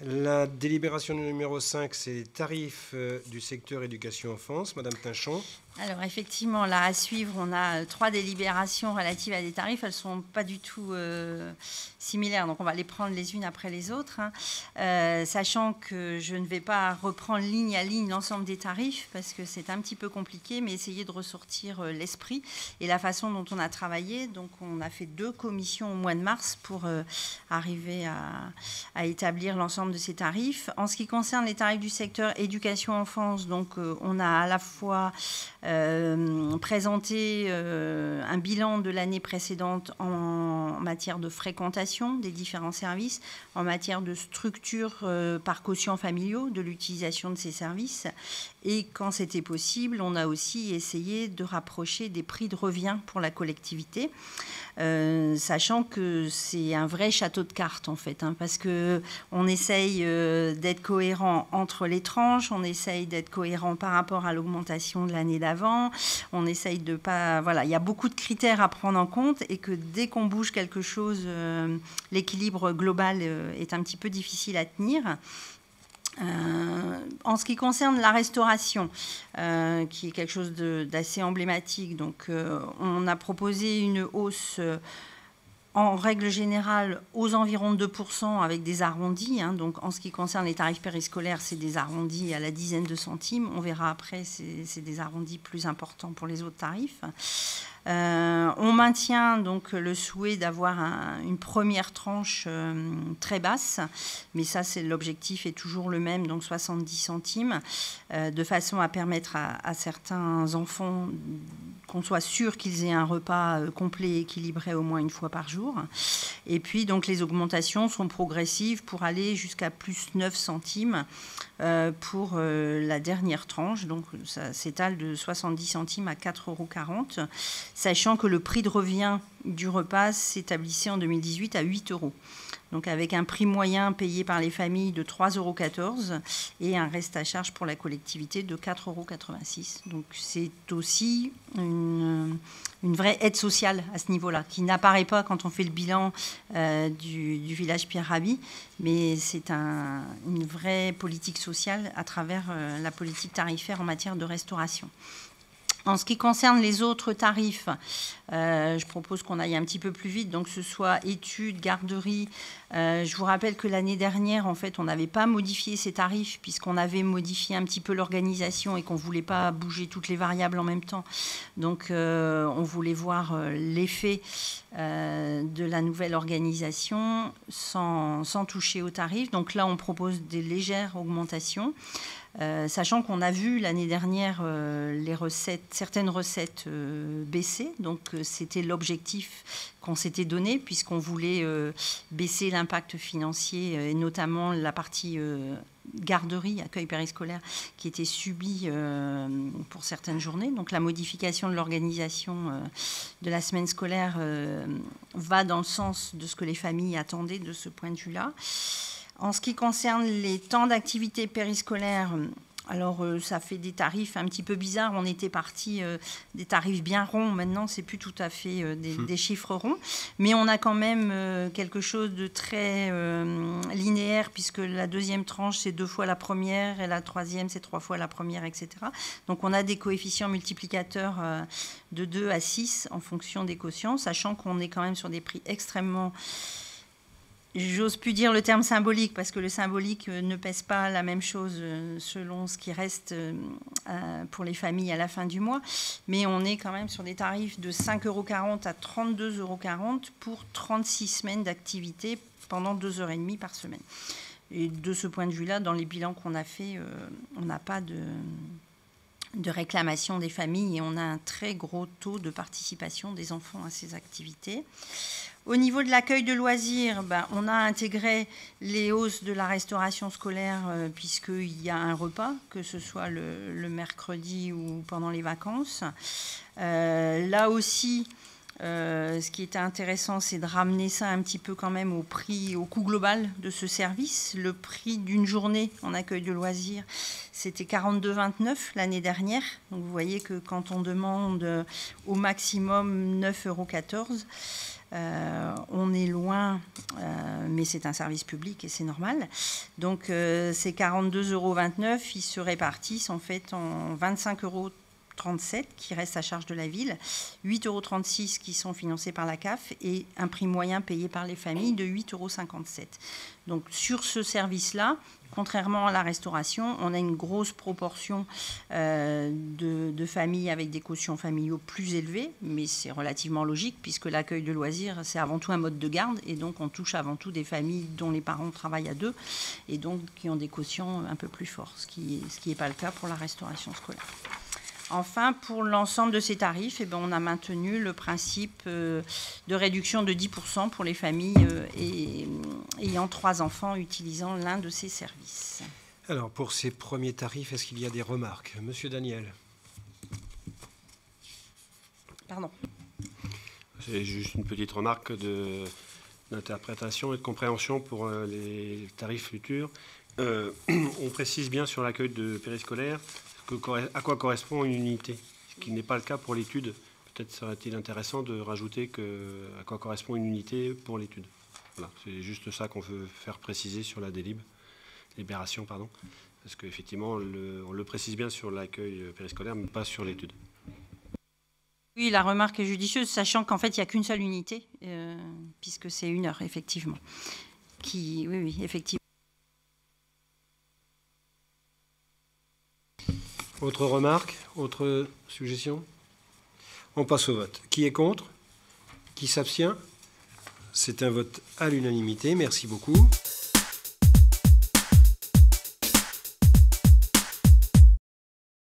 La délibération numéro 5, c'est les tarifs du secteur éducation-enfance. Madame Tinchon. Alors effectivement, là à suivre, on a 3 délibérations relatives à des tarifs. Elles ne sont pas du tout similaires, donc on va les prendre les unes après les autres. Sachant que je ne vais pas reprendre ligne à ligne l'ensemble des tarifs parce que c'est un petit peu compliqué, mais essayer de ressortir l'esprit et la façon dont on a travaillé. Donc on a fait 2 commissions au mois de mars pour arriver à établir l'ensemble de ces tarifs. En ce qui concerne les tarifs du secteur éducation-enfance, donc on a à la fois présenter un bilan de l'année précédente en matière de fréquentation des différents services, en matière de structure par quotient familiaux, de l'utilisation de ces services. Et quand c'était possible, on a aussi essayé de rapprocher des prix de revient pour la collectivité, sachant que c'est un vrai château de cartes en fait, parce qu'on essaye d'être cohérent entre les tranches, on essaye d'être cohérent par rapport à l'augmentation de l'année d'avant, on essaye de pas... Voilà, il y a beaucoup de critères à prendre en compte et que dès qu'on bouge quelque chose, l'équilibre global est un petit peu difficile à tenir. En ce qui concerne la restauration, qui est quelque chose d'assez emblématique, donc on a proposé une hausse en règle générale aux environs de 2% avec des arrondis. Donc en ce qui concerne les tarifs périscolaires, c'est des arrondis à la dizaine de centimes. On verra après, c'est des arrondis plus importants pour les autres tarifs. On maintient donc le souhait d'avoir une première tranche très basse, mais ça, c'est l'objectif est toujours le même, donc 70 centimes, de façon à permettre à certains enfants qu'on soit sûr qu'ils aient un repas complet et équilibré au moins une fois par jour. Et puis, donc, les augmentations sont progressives pour aller jusqu'à plus 9 centimes pour la dernière tranche. Donc, ça s'étale de 70 centimes à 4,40 €, sachant que le prix de revient du repas s'établissait en 2018 à 8 €. Donc avec un prix moyen payé par les familles de 3,14 € et un reste à charge pour la collectivité de 4,86 €. Donc c'est aussi une vraie aide sociale à ce niveau-là, qui n'apparaît pas quand on fait le bilan du village Pierre Rabhi, mais c'est une vraie politique sociale à travers la politique tarifaire en matière de restauration. En ce qui concerne les autres tarifs, je propose qu'on aille un petit peu plus vite, donc que ce soit études, garderies. Je vous rappelle que l'année dernière, en fait, on n'avait pas modifié ces tarifs puisqu'on avait modifié un petit peu l'organisation et qu'on ne voulait pas bouger toutes les variables en même temps. Donc, on voulait voir l'effet de la nouvelle organisation sans toucher aux tarifs. Donc là, on propose des légères augmentations. Sachant qu'on a vu l'année dernière certaines recettes baisser, donc c'était l'objectif qu'on s'était donné puisqu'on voulait baisser l'impact financier et notamment la partie garderie, accueil périscolaire qui était subie pour certaines journées. Donc la modification de l'organisation de la semaine scolaire va dans le sens de ce que les familles attendaient de ce point de vue-là. En ce qui concerne les temps d'activité périscolaire, alors ça fait des tarifs un petit peu bizarres. On était parti des tarifs bien ronds. Maintenant, c'est plus tout à fait des chiffres ronds. Mais on a quand même quelque chose de très linéaire puisque la deuxième tranche, c'est 2 fois la première et la troisième, c'est 3 fois la première, etc. Donc, on a des coefficients multiplicateurs de 2 à 6 en fonction des quotients, sachant qu'on est quand même sur des prix extrêmement... J'ose plus dire le terme symbolique parce que le symbolique ne pèse pas la même chose selon ce qui reste pour les familles à la fin du mois. Mais on est quand même sur des tarifs de 5,40 € à 32,40 € pour 36 semaines d'activité pendant 2h30 par semaine. Et de ce point de vue-là, dans les bilans qu'on a faits, on n'a pas de réclamation des familles et on a un très gros taux de participation des enfants à ces activités. Au niveau de l'accueil de loisirs, on a intégré les hausses de la restauration scolaire puisqu'il y a un repas, que ce soit le mercredi ou pendant les vacances. Là aussi, Ce qui était intéressant, c'est de ramener ça un petit peu quand même au prix, au coût global de ce service. Le prix d'une journée en accueil de loisirs, c'était 42,29 € l'année dernière. Donc vous voyez que quand on demande au maximum 9,14 €, on est loin, mais c'est un service public et c'est normal. Donc ces 42,29 €, ils se répartissent en fait en 25,37 € qui restent à charge de la ville, 8,36 € qui sont financés par la CAF et un prix moyen payé par les familles de 8,57 €. Donc sur ce service-là, contrairement à la restauration, on a une grosse proportion de familles avec des quotients familiaux plus élevés, mais c'est relativement logique puisque l'accueil de loisirs, c'est avant tout un mode de garde et donc on touche avant tout des familles dont les parents travaillent à deux et donc qui ont des quotients un peu plus forts, ce qui n'est pas le cas pour la restauration scolaire. Enfin, pour l'ensemble de ces tarifs, on a maintenu le principe de réduction de 10% pour les familles ayant 3 enfants utilisant l'un de ces services. Alors, pour ces premiers tarifs, est-ce qu'il y a des remarques? Monsieur Daniel. Pardon. C'est juste une petite remarque d'interprétation et de compréhension pour les tarifs futurs. On précise bien sur l'accueil de périscolaire à quoi correspond une unité, ce qui n'est pas le cas pour l'étude. Peut-être serait-il intéressant de rajouter à quoi correspond une unité pour l'étude. Voilà, c'est juste ça qu'on veut faire préciser sur la libération, pardon, parce qu'effectivement, on le précise bien sur l'accueil périscolaire, mais pas sur l'étude. Oui, la remarque est judicieuse, sachant qu'en fait, il n'y a qu'une seule unité, puisque c'est 1 heure, effectivement. Oui, effectivement. Autre remarque? Autre suggestion? On passe au vote. Qui est contre? Qui s'abstient? C'est un vote à l'unanimité. Merci beaucoup.